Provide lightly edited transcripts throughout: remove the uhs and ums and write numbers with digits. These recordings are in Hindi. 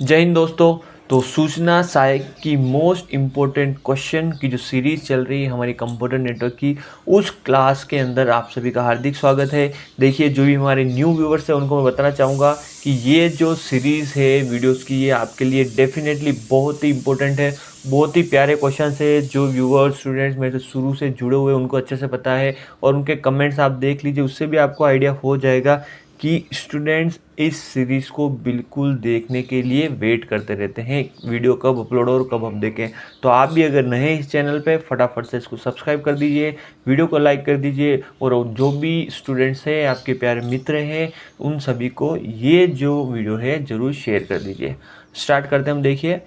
जय हिंद दोस्तों। तो सूचना सहायक की मोस्ट इम्पोर्टेंट क्वेश्चन की जो सीरीज़ चल रही है हमारी कंप्यूटर नेटवर्क की, उस क्लास के अंदर आप सभी का हार्दिक स्वागत है। देखिए, जो भी हमारे न्यू व्यूवर्स हैं उनको मैं बताना चाहूँगा कि ये जो सीरीज़ है वीडियोस की, ये आपके लिए डेफिनेटली बहुत ही इम्पोर्टेंट है। बहुत ही प्यारे क्वेश्चन है जो व्यूअर्स स्टूडेंट्स मेरे से शुरू से जुड़े हुए उनको अच्छे से पता है, और उनके कमेंट्स आप देख लीजिए, उससे भी आपको आइडिया हो जाएगा कि स्टूडेंट्स इस सीरीज़ को बिल्कुल देखने के लिए वेट करते रहते हैं, वीडियो कब अपलोड और कब हम देखें। तो आप भी अगर नए हैं इस चैनल पे, फटाफट से इसको सब्सक्राइब कर दीजिए, वीडियो को लाइक कर दीजिए, और जो भी स्टूडेंट्स हैं, आपके प्यारे मित्र हैं, उन सभी को ये जो वीडियो है ज़रूर शेयर कर दीजिए। स्टार्ट करते हैं हम। देखिए,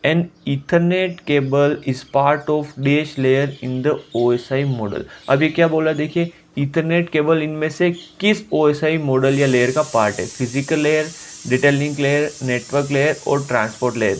an ethernet cable is part of dash layer in the OSI model. अब ये क्या बोला, देखिए, ईथरनेट केबल इनमें से किस OSI मॉडल या लेयर का पार्ट है? Physical layer, data link layer, network layer और ट्रांसपोर्ट लेयर।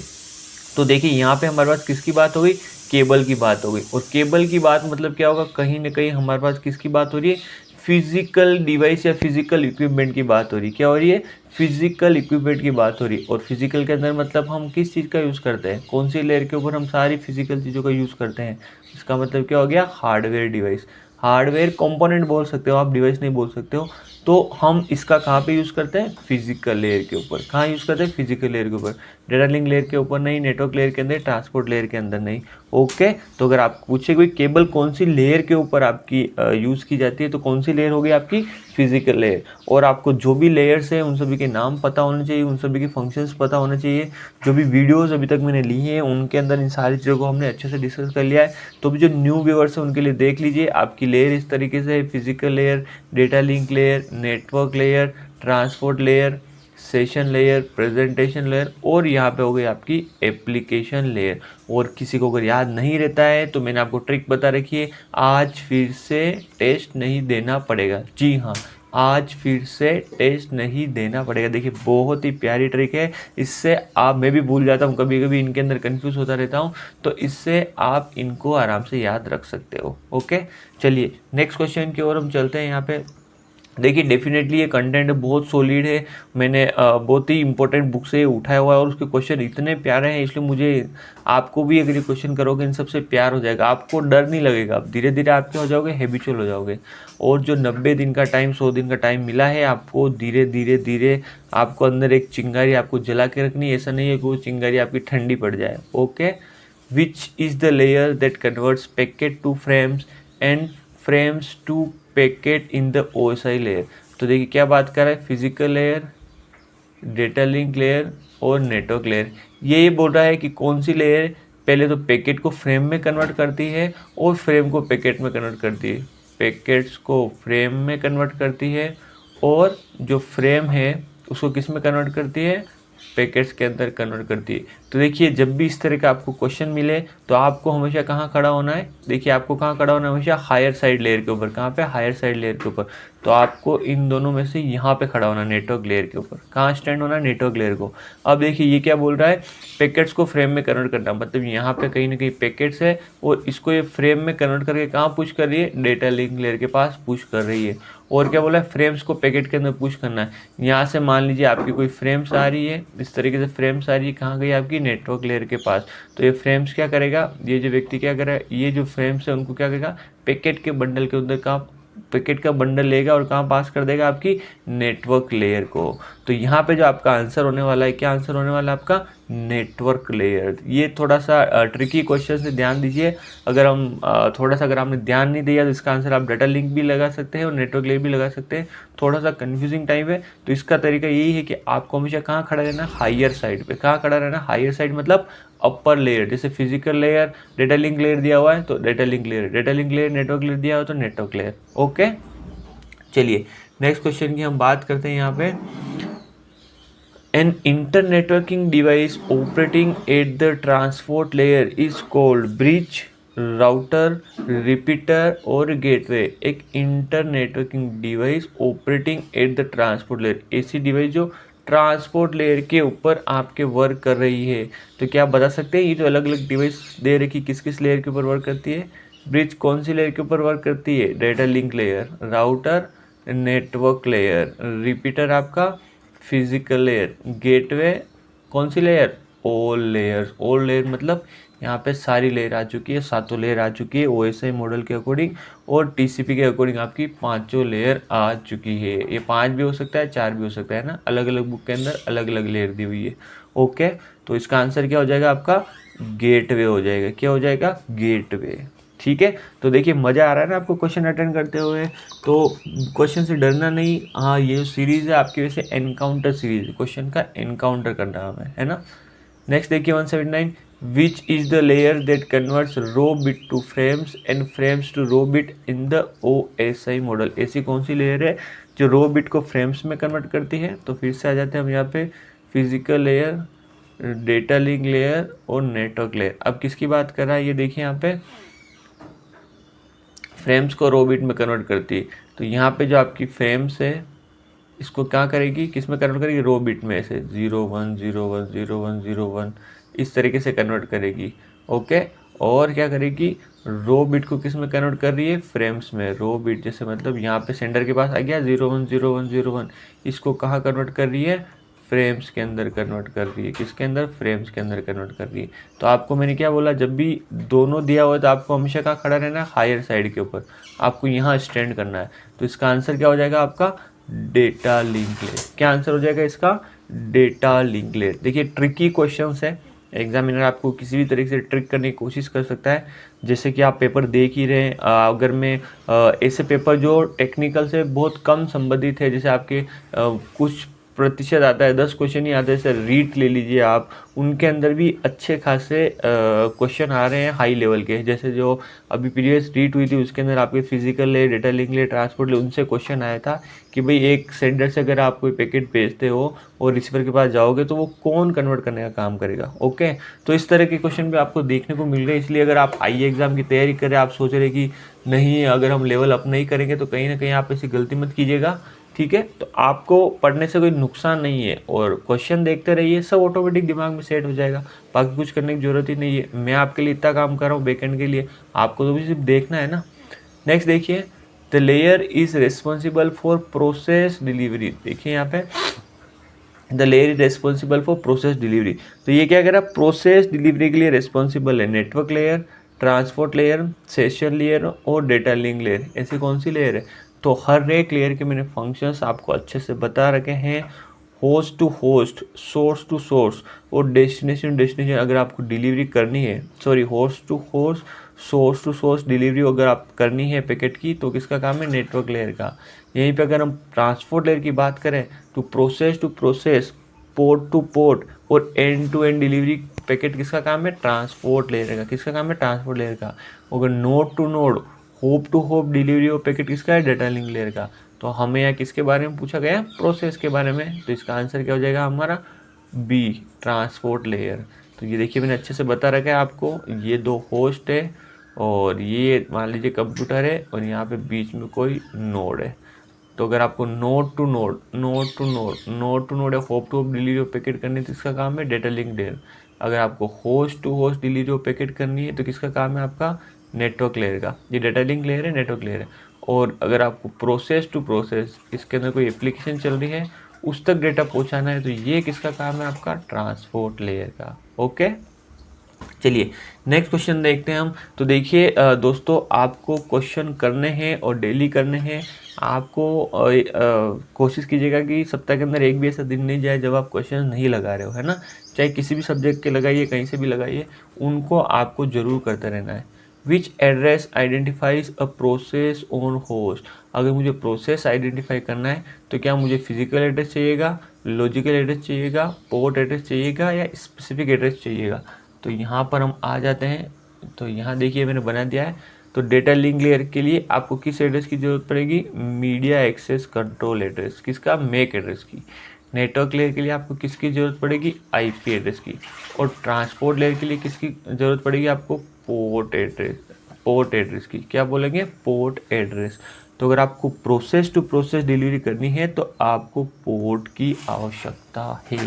तो देखिए, यहाँ पे हमारे पास किसकी बात हो गई? केबल की बात हो गई। और केबल की बात मतलब क्या होगा? कहीं ना कहीं हमारे पास किसकी बात हो रही है? फिजिकल डिवाइस या फिजिकल इक्विपमेंट की बात हो रही है। क्या हो रही है? फिजिकल इक्विपमेंट की बात हो रही है। और फिजिकल के अंदर मतलब हम किस चीज़ का यूज़ करते हैं? कौन सी लेयर के ऊपर हम सारी फिजिकल चीज़ों का यूज़ करते हैं? इसका मतलब क्या हो गया? Hardware device. हार्डवेयर कंपोनेंट बोल सकते हो आप, डिवाइस नहीं बोल सकते हो। तो हम इसका कहाँ पे यूज़ करते हैं? फिजिकल लेयर के ऊपर। कहाँ यूज़ करते हैं? फिजिकल लेयर के ऊपर। डेटा लिंक लेयर के ऊपर नहीं, नेटवर्क लेयर के अंदर, ट्रांसपोर्ट लेयर के अंदर नहीं। ओके, तो अगर आप पूछे कोई केबल कौन सी लेयर के ऊपर आपकी यूज़ की जाती है, तो कौन सी लेयर होगी आपकी? Physical layer. और आपको जो भी लेयर्स हैं उन सभी के नाम पता होने चाहिए, उन सभी के फंक्शंस पता होने चाहिए। जो भी वीडियोस अभी तक मैंने ली हैं उनके अंदर इन सारी चीज़ों को हमने अच्छे से डिस्कस कर लिया है। तो भी जो न्यू व्यूअर्स हैं उनके लिए देख लीजिए, आपकी लेयर इस तरीके से है: physical layer, data link layer, network layer, transport layer, session layer, presentation layer, और यहाँ पे हो गई आपकी एप्लीकेशन लेयर। और किसी को अगर याद नहीं रहता है तो मैंने आपको ट्रिक बता रखी है, आज फिर से टेस्ट नहीं देना पड़ेगा। जी हाँ, आज फिर से टेस्ट नहीं देना पड़ेगा। देखिए, बहुत ही प्यारी ट्रिक है। इससे आप, मैं भी भूल जाता हूँ कभी कभी, इनके अंदर कंफ्यूज होता रहता हूँ, तो इससे आप इनको आराम से याद रख सकते हो। ओके, चलिए नेक्स्ट क्वेश्चन की ओर हम चलते हैं। यहाँ पे देखिए, डेफिनेटली ये कंटेंट बहुत सॉलिड है। मैंने बहुत ही इंपॉर्टेंट बुक से उठाया हुआ है, और उसके क्वेश्चन इतने प्यारे हैं, इसलिए मुझे, आपको भी अगर ये क्वेश्चन करोगे इन सबसे प्यार हो जाएगा, आपको डर नहीं लगेगा। आप धीरे धीरे आप क्या हो जाओगे? हैबिचुअल हो जाओगे। और जो 90 दिन का टाइम, 100 दिन का टाइम मिला है आपको, धीरे धीरे धीरे आपको अंदर एक चिंगारी आपको जला के रखनी है। ऐसा नहीं है कि वो चिंगारी आपकी ठंडी पड़ जाए। Okay, which is the layer that converts packet to frames and frames to packet in the OSI layer. तो देखिए, क्या बात कर रहा है? Physical layer, data link layer और नेटवर्क लेयर। ये बोल रहा है कि कौन सी लेयर पहले तो पैकेट को फ्रेम में कन्वर्ट करती है और फ्रेम को पैकेट में कन्वर्ट करती है। पैकेट्स को फ्रेम में कन्वर्ट करती है, और जो फ्रेम है उसको किस में कन्वर्ट करती है? पैकेट्स के अंदर कन्वर्ट करती है। तो देखिए, जब भी इस तरह का आपको क्वेश्चन मिले तो आपको हमेशा कहाँ खड़ा होना है? देखिए, आपको कहाँ खड़ा होना है? हमेशा हायर साइड लेयर के ऊपर। कहाँ पे? हायर साइड लेयर के ऊपर। तो आपको इन दोनों में से यहाँ पे खड़ा होना है, नेटवर्क लेयर के ऊपर। कहाँ स्टैंड होना है? नेटवर्क लेयर को। अब देखिए, ये क्या बोल रहा है? पैकेट्स को फ्रेम में कन्वर्ट करना, मतलब यहाँ पे कहीं ना कहीं पैकेट्स है, और इसको ये फ्रेम में कन्वर्ट करके कहाँ पुश कर रही है? डेटा लिंक लेयर के पास पुश कर रही है। और क्या बोला है? फ्रेम्स को पैकेट के अंदर पुश करना है। यहाँ से मान लीजिए आपकी कोई फ्रेम्स आ रही है, इस तरीके से फ्रेम्स आ रही है, कहाँ गई? आपकी नेटवर्क लेयर के पास। तो ये फ्रेम्स क्या करेगा? ये जो व्यक्ति क्या करेगा? ये जो फ्रेम्स है उनको क्या करेगा? पैकेट के बंडल के अंदर, कहाँ? पैकेट का बंडल लेगा और कहाँ पास कर देगा? आपकी नेटवर्क लेयर को। तो यहाँ पे जो आपका आंसर होने वाला है, क्या आंसर होने वाला है आपका? Network layer. ये थोड़ा सा ट्रिकी क्वेश्चन है, ध्यान दीजिए। अगर हम थोड़ा सा, अगर आपने ध्यान नहीं दिया तो इसका आंसर आप डाटा लिंक भी लगा सकते हैं और नेटवर्क लेयर भी लगा सकते हैं। थोड़ा सा कंफ्यूजिंग टाइप है, तो इसका तरीका यही है कि आपको हमेशा कहाँ खड़ा रहना? हायर साइड पे। कहाँ खड़ा रहना? हायर साइड, मतलब अपर लेयर। जैसे physical layer, data link layer दिया हुआ है तो data link layer, data link layer, network layer दिया हुआ है तो नेटवर्क लेयर। ओके, चलिए नेक्स्ट क्वेश्चन की हम बात करते हैं। यहाँ पे, an internetworking device operating at the transport layer is called bridge, router, repeater और गेटवे। एक internetworking device operating at the transport layer, ऐसी डिवाइस जो ट्रांसपोर्ट लेयर के ऊपर आपके वर्क कर रही है। तो क्या आप बता सकते हैं ये जो अलग अलग डिवाइस दे रखी किस किस लेयर के ऊपर वर्क करती है? ब्रिज कौन सी लेयर के ऊपर वर्क करती है? Data link layer, router network layer, repeater आपका फिजिकल लेयर, गेटवे कौन सी layer? All layers. All layer मतलब यहाँ पे सारी लेयर आ चुकी है, सातों लेयर आ चुकी है OSI मॉडल के अकॉर्डिंग, और TCP के अकॉर्डिंग आपकी पांचों लेयर आ चुकी है। ये 5 भी हो सकता है, 4 भी हो सकता है ना, अलग अलग बुक के अंदर अलग अलग लेयर दी हुई है। ओके, तो इसका आंसर क्या हो जाएगा आपका? गेटवे हो जाएगा। क्या हो जाएगा? गेटवे। ठीक है, तो देखिए मज़ा आ रहा है ना आपको क्वेश्चन अटेंड करते हुए? तो क्वेश्चन से डरना नहीं। हाँ, ये जो सीरीज़ है आपकी वैसे एनकाउंटर सीरीज, क्वेश्चन का एनकाउंटर करना है ना। नेक्स्ट देखिए 179, which is the layer that converts raw bit to frames and frames to raw bit in the OSI model? ऐसी कौन सी लेयर है जो रो बिट को फ्रेम्स में कन्वर्ट करती है? तो फिर से आ जाते हैं हम यहाँ पे, physical layer, data link layer और नेटवर्क लेयर। अब किसकी बात कर रहा है ये देखिए, यहाँ पे फ्रेम्स को रो बिट में कन्वर्ट करती है। तो यहाँ पे जो आपकी फ्रेम्स है इसको क्या करेगी, किस में कन्वर्ट करेगी? रो बिट में, ऐसे 0 1 0 1 0 1 0 1 इस तरीके से कन्वर्ट करेगी। ओके, और क्या करेगी? रो बिट को किस में कन्वर्ट कर रही है? फ्रेम्स में। रो बिट जैसे मतलब यहाँ पे सेंडर के पास आ गया 0 1 0 1 0 1, इसको कहाँ कन्वर्ट कर रही है? फ्रेम्स के अंदर कन्वर्ट कर रही है। किसके अंदर? फ्रेम्स के अंदर कन्वर्ट कर रही है। तो आपको मैंने क्या बोला, जब भी दोनों दिया हुआ है तो आपको हमेशा कहाँ खड़ा रहना है? हायर साइड के ऊपर, आपको यहाँ स्टैंड करना है। तो इसका आंसर क्या हो जाएगा आपका? Data link layer. क्या आंसर हो जाएगा इसका? Data link layer. देखिए ट्रिकी क्वेश्चंस है, एग्जामिनर आपको किसी भी तरीके से ट्रिक करने की कोशिश कर सकता है। जैसे कि आप पेपर देख ही रहे हैं, अगर मैं ऐसे पेपर जो टेक्निकल से बहुत कम संबंधित है, जैसे आपके कुछ प्रतिशत आता है, 10 क्वेश्चन ही आते हैं, जैसे रीट ले लीजिए आप, उनके अंदर भी अच्छे खासे क्वेश्चन आ रहे हैं हाई लेवल के। जैसे जो अभी प्रीवियस रीट हुई थी उसके अंदर आपके फिजिकल ले, डेटा लिंक ले, ट्रांसपोर्ट ले, उनसे क्वेश्चन आया था कि भाई एक सेंडर से अगर आप कोई पैकेट भेजते हो और रिसीवर के पास जाओगे तो वो कौन कन्वर्ट करने का काम करेगा। ओके, तो इस तरह के क्वेश्चन भी आपको देखने को मिल रहे हैं। इसलिए अगर आप IE एग्जाम की तैयारी कर रहे हैं, आप सोच रहे कि नहीं अगर हम लेवल अप नहीं करेंगे तो कहीं ना कहीं आप ऐसी गलती मत कीजिएगा। ठीक है, तो आपको पढ़ने से कोई नुकसान नहीं है, और क्वेश्चन देखते रहिए, सब ऑटोमेटिक दिमाग में सेट हो जाएगा। बाकी कुछ करने की जरूरत ही नहीं है। मैं आपके लिए इतना काम कर रहा हूँ बैकएंड के लिए, आपको तो भी सिर्फ देखना है ना। नेक्स्ट देखिए, the layer is responsible for process delivery. देखिए यहाँ पे the layer is responsible for process delivery. तो ये क्या कह रहा है? प्रोसेस डिलीवरी के लिए रिस्पॉन्सिबल है network layer, transport layer, session layer और डेटा लिंक लेयर। ऐसी कौन सी लेयर है? तो हर एक लेयर के मैंने फंक्शंस आपको अच्छे से बता रखे हैं। Host to host, source to source और डेस्टिनेशन डेस्टिनेशन अगर आपको डिलीवरी करनी है, sorry host to host, source to source delivery अगर आप करनी है पैकेट की, तो किसका काम है? नेटवर्क लेयर का। यहीं पे अगर हम ट्रांसपोर्ट लेयर की बात करें तो process to process, port to port और end to end delivery packet किसका काम है? ट्रांसपोर्ट लेयर का। किसका काम है? ट्रांसपोर्ट लेयर का। अगर node to node, hop to hop delivery और पैकेट किसका है? डेटा लिंक लेयर का। तो हमें यहाँ किसके बारे में पूछा गया? प्रोसेस के बारे में। तो इसका आंसर क्या हो जाएगा हमारा? B, transport layer. तो ये देखिए मैंने अच्छे से बता रखा है आपको, ये दो होस्ट है और ये मान लीजिए कंप्यूटर है और यहाँ पे बीच में कोई नोड है। तो अगर आपको node to node, node to node, node to node या होप टू होप डिलीवरी और पैकेट करनी है तो इसका काम है डेटा लिंक लेयर। अगर आपको होस्ट टू होस्ट डिलीवरी और पैकेट करनी है तो किसका काम है? आपका नेटवर्क लेयर का। ये डेटा लिंक लेयर है, नेटवर्क लेयर है। और अगर आपको प्रोसेस टू प्रोसेस, इसके अंदर कोई एप्लीकेशन चल रही है, उस तक डेटा पहुंचाना है, तो ये किसका काम है? आपका ट्रांसपोर्ट लेयर का। ओके, चलिए नेक्स्ट क्वेश्चन देखते हैं हम। तो देखिए दोस्तों, आपको क्वेश्चन करने हैं और डेली करने हैं। आपको कोशिश कीजिएगा कि सप्ताह के अंदर एक भी ऐसा दिन नहीं जाए जब आप क्वेश्चन नहीं लगा रहे हो, है ना। चाहे किसी भी सब्जेक्ट के लगाइए, कहीं से भी लगाइए, उनको आपको जरूर करते रहना है। Which address identifies a process on host. अगर मुझे प्रोसेस आइडेंटिफाई करना है तो क्या मुझे फिजिकल एड्रेस चाहिएगा, लॉजिकल एड्रेस चाहिएगा, पोर्ट एड्रेस चाहिएगा या स्पेसिफिक एड्रेस चाहिएगा? तो यहाँ पर हम आ जाते हैं। तो यहाँ देखिए मैंने बना दिया है। तो डेटा लिंक लेयर के लिए आपको किस एड्रेस की जरूरत पड़ेगी? Media access control address. किसका? मैक एड्रेस की। नेटवर्क लेयर के लिए आपको किसकी ज़रूरत पड़ेगी? IP एड्रेस की। और ट्रांसपोर्ट लेयर के लिए किसकी ज़रूरत पड़ेगी आपको? पोर्ट एड्रेस, पोर्ट एड्रेस की। क्या बोलेंगे? Port address. तो अगर आपको प्रोसेस टू प्रोसेस डिलीवरी करनी है तो आपको पोर्ट की आवश्यकता है।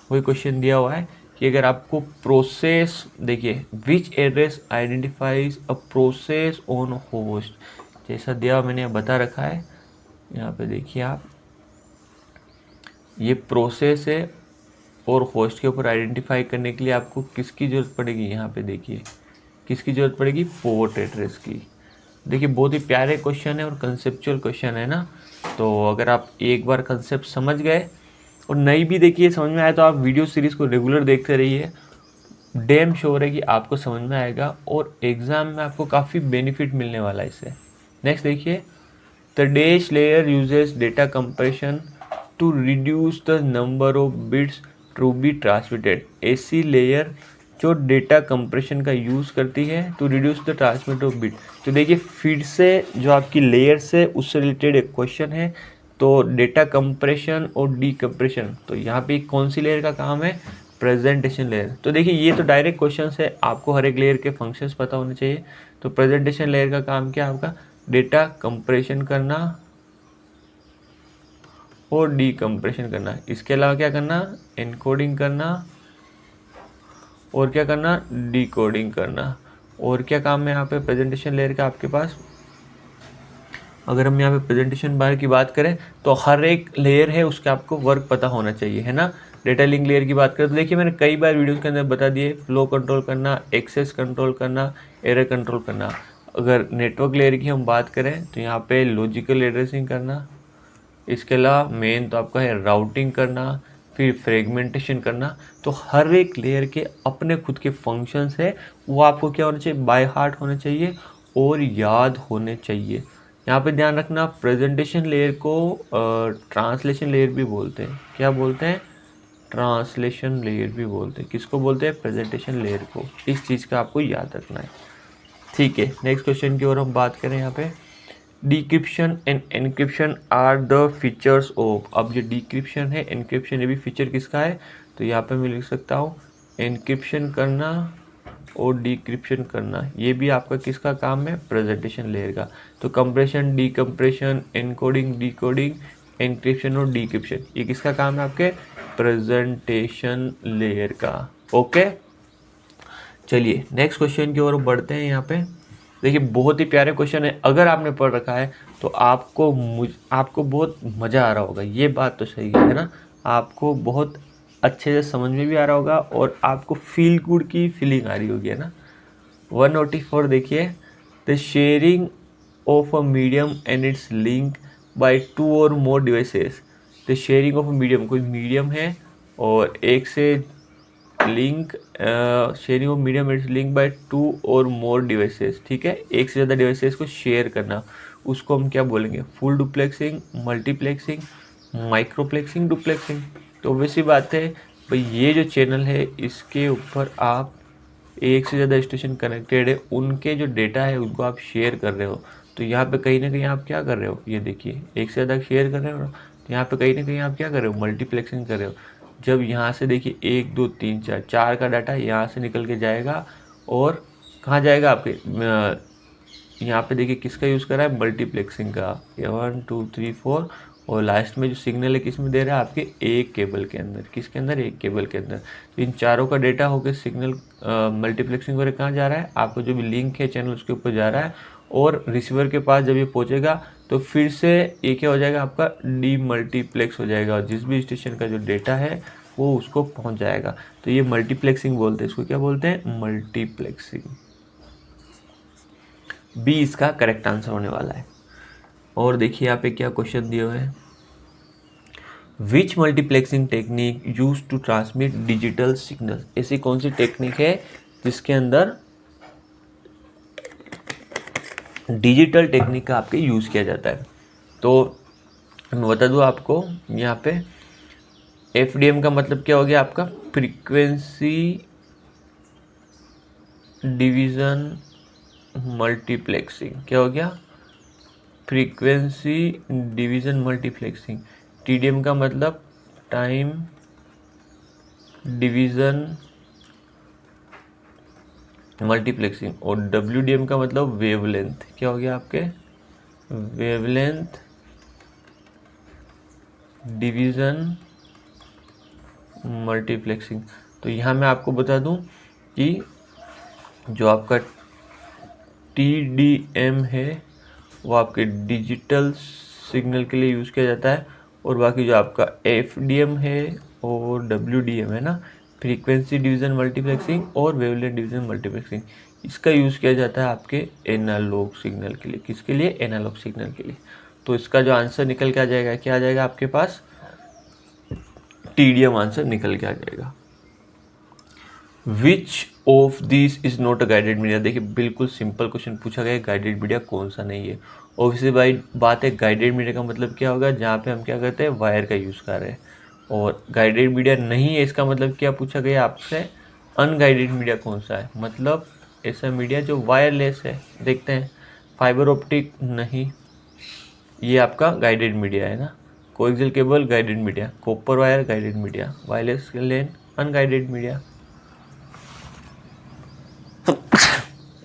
वही क्वेश्चन दिया हुआ है कि अगर आपको प्रोसेस, देखिए which address identifies a process on host, जैसा दिया मैंने यहाँ बता रखा है। यहाँ पे देखिए आप, ये प्रोसेस है और होस्ट के ऊपर आइडेंटिफाई करने के लिए आपको किसकी ज़रूरत पड़ेगी, यहाँ पे देखिए किसकी ज़रूरत पड़ेगी, पोर्ट एड्रेस की। देखिए बहुत ही प्यारे क्वेश्चन है और कंसेप्चुअल क्वेश्चन है ना। तो अगर आप एक बार कंसेप्ट समझ गए और नहीं भी देखिए समझ में आया तो आप वीडियो सीरीज़ को रेगुलर देखते रहिए, डैम श्योर है कि आपको समझ में आएगा और एग्ज़ाम में आपको काफ़ी बेनिफिट मिलने वाला है इससे। नेक्स्ट देखिए, the dash layer uses data compression to reduce the number of bits to be transmitted. ऐसी लेयर जो डेटा कंप्रेशन का यूज़ करती है to reduce the transmit of bit. तो देखिए फिर से जो आपकी लेयर से उससे रिलेटेड एक क्वेश्चन है, तो डेटा कंप्रेशन और डीकम्प्रेशन, तो यहाँ पे कौन सी लेयर का काम है, प्रेजेंटेशन लेयर। तो देखिए ये तो डायरेक्ट क्वेश्चन है, आपको हर एक लेयर के फंक्शंस पता होने चाहिए। तो प्रेजेंटेशन लेयर का काम क्या है आपका, डेटा कंप्रेशन करना और डीकम्प्रेशन करना। इसके अलावा क्या करना, एनकोडिंग करना और क्या करना, डिकोडिंग करना। और क्या काम है यहाँ पे प्रेजेंटेशन लेयर का आपके पास। अगर हम यहाँ पे प्रेजेंटेशन बार की बात करें तो हर एक लेयर है उसका आपको वर्क पता होना चाहिए, है ना। डेटा लिंक लेयर की बात करें तो देखिए मैंने कई बार वीडियोस के अंदर बता दिए, फ्लो कंट्रोल करना, एक्सेस कंट्रोल करना, एरर कंट्रोल करना। अगर नेटवर्क लेयर की हम बात करें तो यहाँ पे लॉजिकल एड्रेसिंग करना, इसके अलावा मेन तो आपका है राउटिंग करना, फिर फ्रेगमेंटेशन करना। तो हर एक लेयर के अपने खुद के फंक्शंस है, वो आपको क्या होना चाहिए, बाय हार्ट होने चाहिए और याद होने चाहिए। यहाँ पे ध्यान रखना, प्रेजेंटेशन लेयर को ट्रांसलेशन लेयर भी बोलते हैं। क्या बोलते हैं, ट्रांसलेशन लेयर भी बोलते हैं। किसको बोलते हैं, प्रेजेंटेशन लेयर को। इस चीज़ का आपको याद रखना है, ठीक है। नेक्स्ट क्वेश्चन की ओर हम बात करें, यहाँ पे decryption and encryption are the features of. अब ये डिक्रिप्शन है, एनक्रिप्शन, ये भी फीचर किसका है, तो यहाँ पे मैं लिख सकता हूँ एनक्रिप्शन करना और डिक्रिप्शन करना, ये भी आपका किसका काम है, प्रेजेंटेशन लेयर का। तो compression, decompression, encoding, decoding, encryption और डिक्रिप्शन, ये किसका काम है, आपके प्रेजेंटेशन लेयर का। ओके, चलिए नेक्स्ट क्वेश्चन की ओर बढ़ते हैं। यहाँ पे देखिए बहुत ही प्यारे क्वेश्चन है, अगर आपने पढ़ रखा है तो आपको बहुत मज़ा आ रहा होगा, ये बात तो सही है ना। आपको बहुत अच्छे से समझ में भी आ रहा होगा और आपको फील गुड की फीलिंग आ रही होगी, है ना। 194 देखिए, the sharing of a medium and its link by 2 or more devices. The sharing of a medium, कोई मीडियम है और एक से link, sharing of medium its link by 2 or more devices, ठीक है। एक से ज़्यादा डिवाइसेस को शेयर करना, उसको हम क्या बोलेंगे, फुल डुप्लेक्सिंग, मल्टीप्लेक्सिंग, माइक्रोप्लेक्सिंग, डुप्लेक्सिंग। तो वैसी बात है भाई, ये जो चैनल है इसके ऊपर आप एक से ज़्यादा स्टेशन कनेक्टेड है, उनके जो डेटा है उनको आप शेयर कर रहे हो। तो यहाँ पे कहीं ना कहीं आप क्या कर रहे हो, ये देखिए एक से ज़्यादा शेयर कर रहे हो, तो यहाँ पे कहीं ना कहीं आप क्या कर रहे हो, मल्टीप्लेक्सिंग कर रहे हो। जब यहाँ से देखिए 1 2 3 4 4 का डाटा यहाँ से निकल के जाएगा और कहाँ जाएगा आपके, यहाँ पे देखिए किसका यूज़ करा है, मल्टीप्लेक्सिंग का, 1 2 3 4, और लास्ट में जो सिग्नल है किस में दे रहा है, आपके एक केबल के अंदर। किसके अंदर, एक केबल के अंदर। तो इन चारों का डेटा होकर सिग्नल मल्टीप्लेक्सिंग वगैरह कहाँ जा रहा है, आपको जो भी लिंक है चैनल उसके ऊपर जा रहा है, और रिसीवर के पास जब ये पहुँचेगा तो फिर से ये क्या हो जाएगा, आपका डीमल्टीप्लेक्स हो जाएगा, और जिस भी स्टेशन का जो डेटा है वो उसको पहुँच जाएगा। तो ये मल्टीप्लेक्सिंग बोलते हैं, इसको क्या बोलते हैं, मल्टीप्लेक्सिंग। बी इसका करेक्ट आंसर होने वाला है। और देखिए यहाँ पे क्या क्वेश्चन दिए हुए हैं, which multiplexing technique use to transmit digital signal. ऐसी कौन सी टेक्निक है जिसके अंदर डिजिटल टेक्निक का आपके यूज़ किया जाता है। तो मैं बता दूँ आपको, यहाँ पे FDM का मतलब क्या हो गया आपका, फ्रीक्वेंसी डिवीज़न मल्टीप्लेक्सिंग। क्या हो गया, फ्रीक्वेंसी डिवीज़न मल्टीप्लेक्सिंग। TDM का मतलब टाइम डिवीज़न मल्टीप्लेक्सिंग, और WDM का मतलब वेवलेंथ। क्या हो गया आपके, वेवलेंथ डिवीज़न मल्टीप्लेक्सिंग। तो यहाँ मैं आपको बता दूं कि जो आपका TDM है वो आपके डिजिटल सिग्नल के लिए यूज़ किया जाता है, और बाकी जो आपका FDM है और WDM है ना, फ्रीक्वेंसी डिवीज़न मल्टीप्लेक्सिंग और वेवलेंथ डिवीज़न मल्टीप्लेक्सिंग। इसका यूज़ किया जाता है आपके एनालॉग सिग्नल के लिए। किसके लिए? एनालॉग सिग्नल के लिए। तो इसका जो आंसर निकल के आ जाएगा, क्या आ जाएगा आपके पास? TDM आंसर निकल के आ जाएगा। Which of this is not a guided media. देखिए बिल्कुल सिंपल क्वेश्चन पूछा गया है, गाइडेड मीडिया कौन सा नहीं है। ऑब्वियसली भाई बात है, गाइडेड मीडिया का मतलब क्या होगा? जहाँ पे हम क्या करते हैं, वायर का यूज़ कर रहे हैं। और गाइडेड मीडिया नहीं है, इसका मतलब क्या पूछा गया आपसे? अनगाइडेड मीडिया कौन सा है? मतलब ऐसा मीडिया जो वायरलेस है। देखते हैं, फाइबर ऑप्टिक नहीं, ये आपका गाइडेड मीडिया है ना। Coaxial cable guided media, copper wire guided media, wireless LAN unguided media.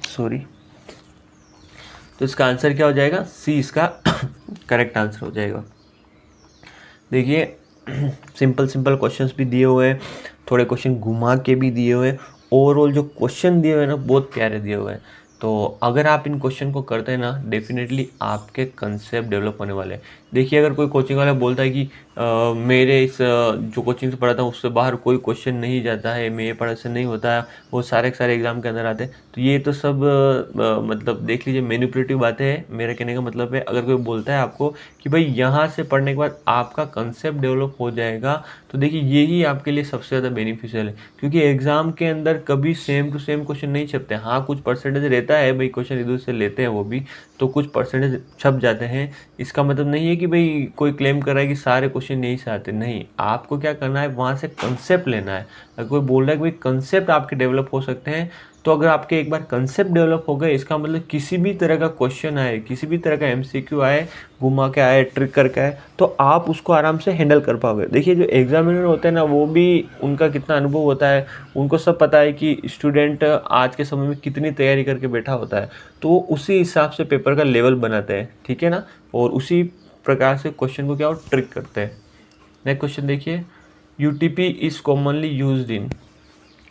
Sorry. तो इसका आंसर क्या हो जाएगा? सी इसका करेक्ट आंसर हो जाएगा। देखिए सिंपल सिंपल क्वेश्चंस भी दिए हुए हैं, थोड़े क्वेश्चन घुमा के भी दिए हुए हैं। ओवरऑल जो क्वेश्चन दिए हुए हैं ना, बहुत प्यारे दिए हुए हैं। तो अगर आप इन क्वेश्चन को करते हैं ना, डेफिनेटली आपके कंसेप्ट डेवलप होने वाले हैं। देखिए अगर कोई कोचिंग वाला बोलता है कि मेरे इस जो कोचिंग से पढ़ाता हूँ उससे बाहर कोई क्वेश्चन नहीं जाता है, मेरे पढ़ाई से नहीं होता है, वो सारे के सारे एग्जाम के अंदर आते हैं, तो ये तो सब मतलब देख लीजिए मैनिपुलेटिव बातें हैं। मेरा कहने का मतलब है, अगर कोई बोलता है आपको कि भाई यहाँ से पढ़ने के बाद आपका कंसेप्ट डेवलप हो जाएगा, तो देखिए यही आपके लिए सबसे ज़्यादा बेनिफिशियल है। क्योंकि एग्ज़ाम के अंदर कभी सेम टू सेम क्वेश्चन नहीं छपते। हाँ कुछ परसेंटेज रहता है भाई, क्वेश्चन इधर से लेते हैं वो भी, तो कुछ परसेंटेज छप जाते हैं। इसका मतलब नहीं है कि भाई कोई क्लेम कर रहा है कि सारे क्वेश्चन यहीं से आते, नहीं। आपको क्या करना है, वहाँ से कंसेप्ट लेना है। अगर कोई बोल रहा है कि भाई कंसेप्ट आपके डेवलप हो सकते हैं, तो अगर आपके एक बार कंसेप्ट डेवलप हो गए, इसका मतलब किसी भी तरह का क्वेश्चन आए, किसी भी तरह का MCQ आए, घुमा के आए, ट्रिक करके आए, तो आप उसको आराम से हैंडल कर पाओगे। देखिए जो एग्जामिनर होते हैं ना, वो भी उनका कितना अनुभव होता है, उनको सब पता है कि स्टूडेंट आज के समय में कितनी तैयारी करके बैठा होता है, तो वो उसी हिसाब से पेपर का लेवल बनाते हैं, ठीक है ना। और उसी प्रकार से क्वेश्चन को क्या ट्रिक करते हैं। नेक्स्ट क्वेश्चन देखिए, UTP is commonly used in.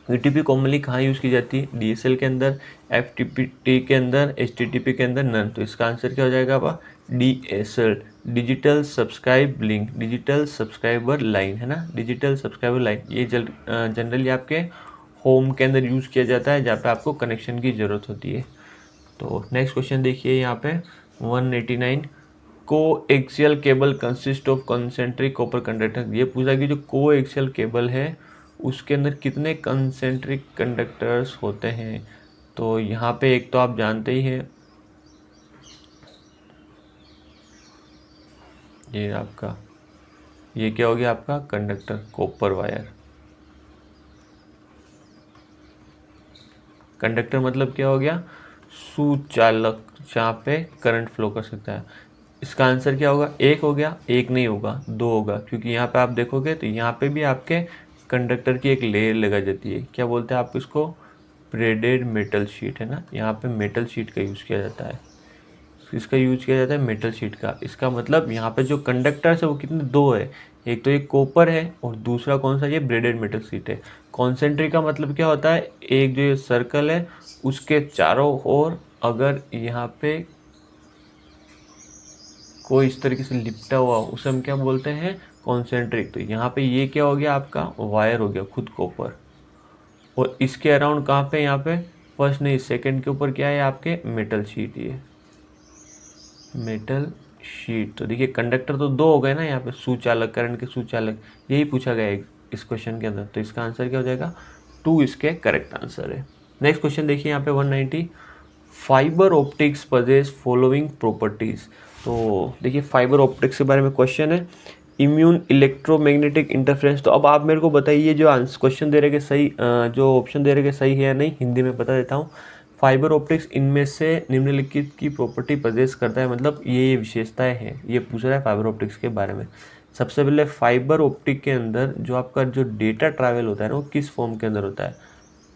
UTP commonly कहाँ यूज़ की जाती है? DSL के अंदर, FTP के अंदर, HTTP के अंदर, नन। तो इसका आंसर क्या हो जाएगा आपका? DSL, digital subscribe link, digital subscriber line, है ना, डिजिटल सब्सक्राइबर लाइन। ये जनरली आपके होम के अंदर यूज़ किया जाता है, जहाँ पे आपको कनेक्शन की ज़रूरत होती है। तो नेक्स्ट क्वेश्चन देखिए यहाँ पे 189, coaxial cable consist of concentric copper conductor. ये पूछा कि जो कोएक्सियल केबल है उसके अंदर कितने कंसेंट्रिक कंडक्टर्स होते हैं। तो यहाँ पे एक तो आप जानते ही हैं, ये आपका, ये क्या हो गया आपका? Conductor, copper wire. कंडक्टर मतलब क्या हो गया? सुचालक, जहाँ पे करंट फ्लो कर सकता है। इसका आंसर क्या होगा? एक हो गया, एक नहीं होगा, दो होगा, क्योंकि यहाँ पे आप देखोगे तो यहाँ पे भी आपके कंडक्टर की एक लेयर लगा जाती है। क्या बोलते हैं आप इसको? ब्रेडेड मेटल शीट, है ना। यहाँ पे मेटल शीट का यूज़ किया जाता है, इसका यूज किया जाता है मेटल शीट का। इसका मतलब यहाँ पे जो कंडक्टर्स है वो कितने? दो है। एक तो ये कॉपर है और दूसरा कौन सा? ये ब्रेडेड मेटल शीट है। कॉन्सेंट्रिक का मतलब क्या होता है? एक जो ये सर्कल है उसके चारों ओर अगर यहाँ पे कोई इस तरीके से लिपटा हुआ, उसे हम क्या बोलते हैं? कॉन्सेंट्रिक। तो यहाँ पे ये क्या हो गया आपका? वायर हो गया, खुद कॉपर। और इसके अराउंड कहाँ पे? यहाँ पे फर्स्ट नहीं, सेकंड के ऊपर क्या है आपके? Metal sheet. ये मेटल शीट। तो देखिए कंडक्टर तो दो हो गए ना यहाँ पे, सुचालक, करंट के सुचालक, यही पूछा गया है इस क्वेश्चन के अंदर। तो इसका आंसर क्या हो जाएगा? 2 इसके करेक्ट आंसर है। नेक्स्ट क्वेश्चन देखिए यहाँ पे 190, fibre optics possess following properties. तो देखिए फाइबर ऑप्टिक्स के बारे में क्वेश्चन है, इम्यून इलेक्ट्रोमैग्नेटिक इंटरफेरेंस। तो अब आप मेरे को बताइए जो आंसर क्वेश्चन दे रहे हैं सही, जो ऑप्शन दे रहे हैं सही है या नहीं, हिंदी में बता देता हूँ। फाइबर ऑप्टिक्स इनमें से निम्नलिखित की प्रॉपर्टी पजेस करता है, मतलब ये विशेषताएं हैं, ये पूछ रहा है फाइबर ऑप्टिक्स के बारे में। सबसे पहले फाइबर ऑप्टिक के अंदर जो आपका जो डेटा ट्रैवल होता है ना, वो किस फॉर्म के अंदर होता है?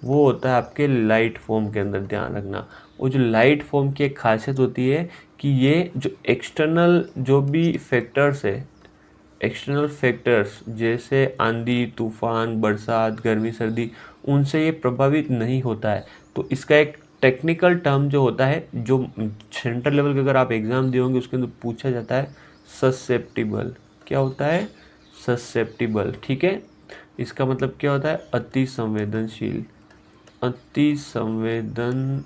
वो होता है आपके लाइट फॉर्म के अंदर, ध्यान रखना। वो जो लाइट फॉर्म की एक खासियत होती है कि ये जो एक्सटर्नल जो भी फैक्टर्स है, एक्सटर्नल फैक्टर्स जैसे आंधी, तूफान, बरसात, गर्मी, सर्दी, उनसे ये प्रभावित नहीं होता है। तो इसका एक टेक्निकल टर्म जो होता है, जो सेंट्रल लेवल के अगर आप एग्ज़ाम दिए होंगे उसके अंदर पूछा जाता है, ससेप्टिबल। क्या होता है? ससेप्टिबल, ठीक है। इसका मतलब क्या होता है? अति संवेदनशील, अति संवेदनशील।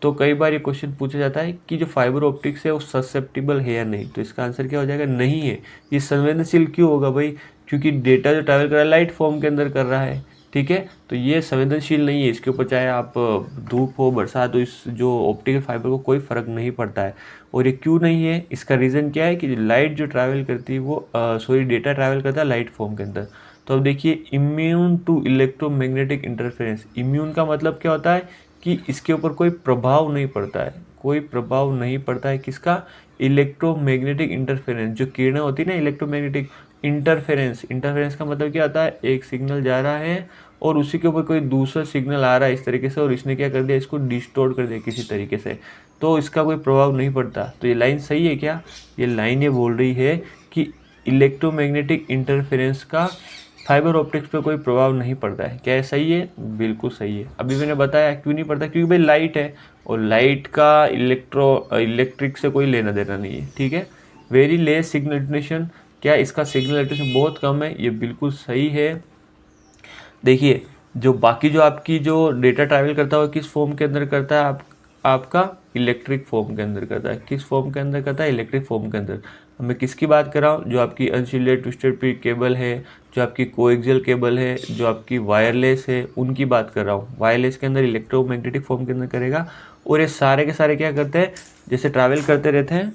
तो कई बार ये क्वेश्चन पूछा जाता है कि जो फाइबर ऑप्टिक्स है वो ससेप्टिबल है या नहीं, तो इसका आंसर क्या हो जाएगा? नहीं है। ये संवेदनशील क्यों होगा भाई? क्योंकि डेटा जो ट्रैवल कर रहा है लाइट फॉर्म के अंदर कर रहा है, ठीक है। तो ये संवेदनशील नहीं है, इसके ऊपर चाहे आप धूप हो बरसात हो, इस जो ऑप्टिकल फाइबर को कोई फ़र्क नहीं पड़ता है। और ये क्यों नहीं है? इसका रीज़न क्या है कि लाइट जो ट्रैवल करती है वो डेटा ट्रैवल करता है लाइट फॉर्म के अंदर। तो अब देखिए, immune to electromagnetic interference. Immune का मतलब क्या होता है कि इसके ऊपर कोई प्रभाव नहीं पड़ता है, कोई प्रभाव नहीं पड़ता है किसका? Electromagnetic interference. जो किरणें होती है ना इलेक्ट्रोमैग्नेटिक, इंटरफेरेंस, इंटरफेरेंस का मतलब क्या आता है? एक सिग्नल जा रहा है और उसी के ऊपर कोई दूसरा सिग्नल आ रहा है इस तरीके से, और इसने क्या कर दिया? इसको डिस्टोर्ट कर दिया किसी तरीके से, तो इसका कोई प्रभाव नहीं पड़ता। तो ये लाइन सही है क्या? ये लाइन ये बोल रही है कि इलेक्ट्रोमैग्नेटिक इंटरफेरेंस का फाइबर ऑप्टिक्स पे कोई प्रभाव नहीं पड़ता है। क्या है? सही है, बिल्कुल सही है। अभी मैंने बताया क्यों नहीं पड़ता, क्योंकि भाई लाइट है और लाइट का इलेक्ट्रिक से कोई लेना देना नहीं है, ठीक है। वेरी लेस सिग्नल एटेन्यूएशन, क्या इसका सिग्नल एटेन्यूएशन बहुत कम है? ये बिल्कुल सही है। देखिए, जो बाकी जो आपकी जो डेटा ट्रैवल करता है वो किस फॉर्म के अंदर करता है? आपका इलेक्ट्रिक फॉर्म के अंदर करता है। किस फॉर्म के अंदर करता है? इलेक्ट्रिक फॉर्म के अंदर। मैं किसकी बात कर रहा हूँ? जो आपकी अनशील्डेड ट्विस्टेड पीक केबल है, जो आपकी कोएक्सियल केबल है, जो आपकी वायरलेस है, उनकी बात कर रहा हूँ। वायरलेस के अंदर इलेक्ट्रोमैग्नेटिक फॉर्म के अंदर करेगा, और ये सारे के सारे क्या करते हैं? जैसे ट्रैवल करते रहते हैं,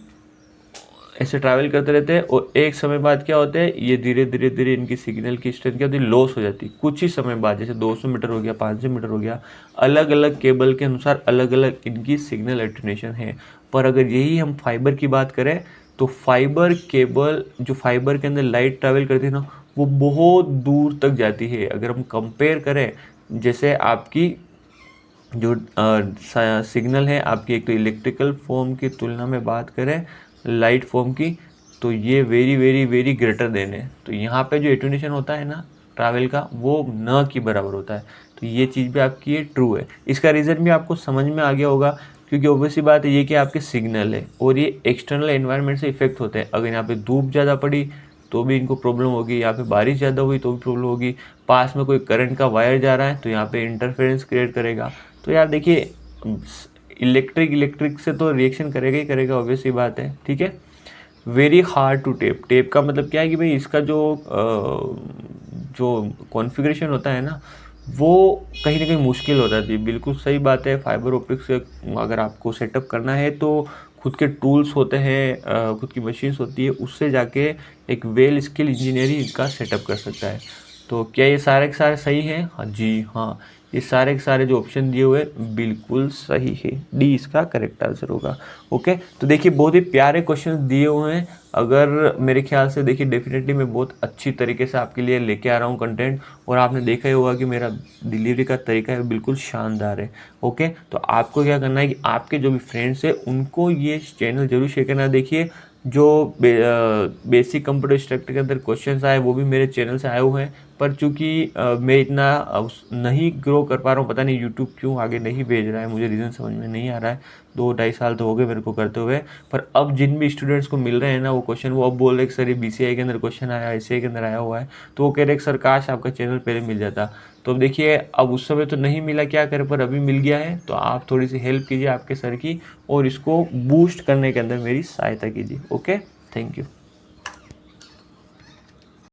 ऐसे ट्रैवल करते रहते हैं, और एक समय बाद क्या होते हैं? ये धीरे धीरे धीरे इनकी सिग्नल की स्ट्रेंथ क्या होती है? लॉस हो जाती है कुछ ही समय बाद। जैसे 200 मीटर हो गया, 500 मीटर हो गया, अलग अलग केबल के अनुसार अलग अलग इनकी सिग्नल एटेन्यूएशन है। पर अगर यही हम फाइबर की बात करें तो फाइबर केबल, जो फाइबर के अंदर लाइट ट्रैवल करती है ना, वो बहुत दूर तक जाती है। अगर हम कंपेयर करें, जैसे आपकी जो सिग्नल है आपकी, एक तो इलेक्ट्रिकल फॉर्म की तुलना में बात करें लाइट फॉर्म की, तो ये very very very greater than है। तो यहाँ पे जो एटेन्यूएशन होता है ना ट्रैवल का, वो न के बराबर होता है। तो ये चीज़ भी आपकी ये ट्रू है। इसका रीज़न भी आपको समझ में आ गया होगा, क्योंकि ऑब्वियसली बात है ये कि आपके सिग्नल है और ये एक्सटर्नल एनवायरनमेंट से इफेक्ट होते हैं। अगर यहाँ पे धूप ज़्यादा पड़ी तो भी इनको प्रॉब्लम होगी, यहाँ पे बारिश ज़्यादा हुई तो भी प्रॉब्लम होगी, पास में कोई करंट का वायर जा रहा है तो यहाँ पे इंटरफेरेंस क्रिएट करेगा। तो यार देखिए, इलेक्ट्रिक से तो रिएक्शन करेगा ही करेगा, ऑब्वियस ही बात है, ठीक है। Very hard to tap. Tap का मतलब क्या है कि भाई इसका जो कॉन्फ़िगरेशन होता है ना, वो कहीं ना कहीं मुश्किल हो जाती है। बिल्कुल सही बात है। फाइबर ऑप्टिक्स अगर आपको सेटअप करना है तो खुद के टूल्स होते हैं, खुद की मशीन्स होती है, उससे जाके एक वेल स्किल इंजीनियरिंग इसका सेटअप कर सकता है। तो क्या ये सारे के सारे सही हैं? हाँ जी हाँ, ये सारे के सारे जो ऑप्शन दिए हुए बिल्कुल सही है। डी इसका करेक्ट आंसर होगा। ओके, तो देखिए बहुत ही प्यारे क्वेश्चन दिए हुए हैं। अगर मेरे ख्याल से देखिए डेफिनेटली मैं बहुत अच्छी तरीके से आपके लिए लेके आ रहा हूँ कंटेंट, और आपने देखा ही होगा कि मेरा डिलीवरी का तरीका है बिल्कुल शानदार है। ओके, तो आपको क्या करना है कि आपके जो भी फ्रेंड्स हैं उनको ये चैनल जरूर शेयर करना। देखिए, जो बेसिक कंप्यूटर स्ट्रक्चर के अंदर क्वेश्चंस आए वो भी मेरे चैनल से आए हुए हैं, पर चूंकि मैं इतना नहीं ग्रो कर पा रहा हूँ, पता नहीं यूट्यूब क्यों आगे नहीं भेज रहा है, मुझे रीज़न समझ में नहीं आ रहा है। 2-2.5 साल तो हो गए मेरे को करते हुए। पर अब जिन भी स्टूडेंट्स को मिल रहे हैं ना वो क्वेश्चन, वो अब बोल रहे कि सर ये BCI के अंदर क्वेश्चन आया, ICI के अंदर आया हुआ है, तो वो कह रहे कि सर काश आपका चैनल पहले मिल जाता। तो अब देखिए, अब उस समय तो नहीं मिला, क्या करें, पर अभी मिल गया है, तो आप थोड़ी सी हेल्प कीजिए आपके सर की, और इसको बूस्ट करने के अंदर मेरी सहायता कीजिए। Okay, thank you.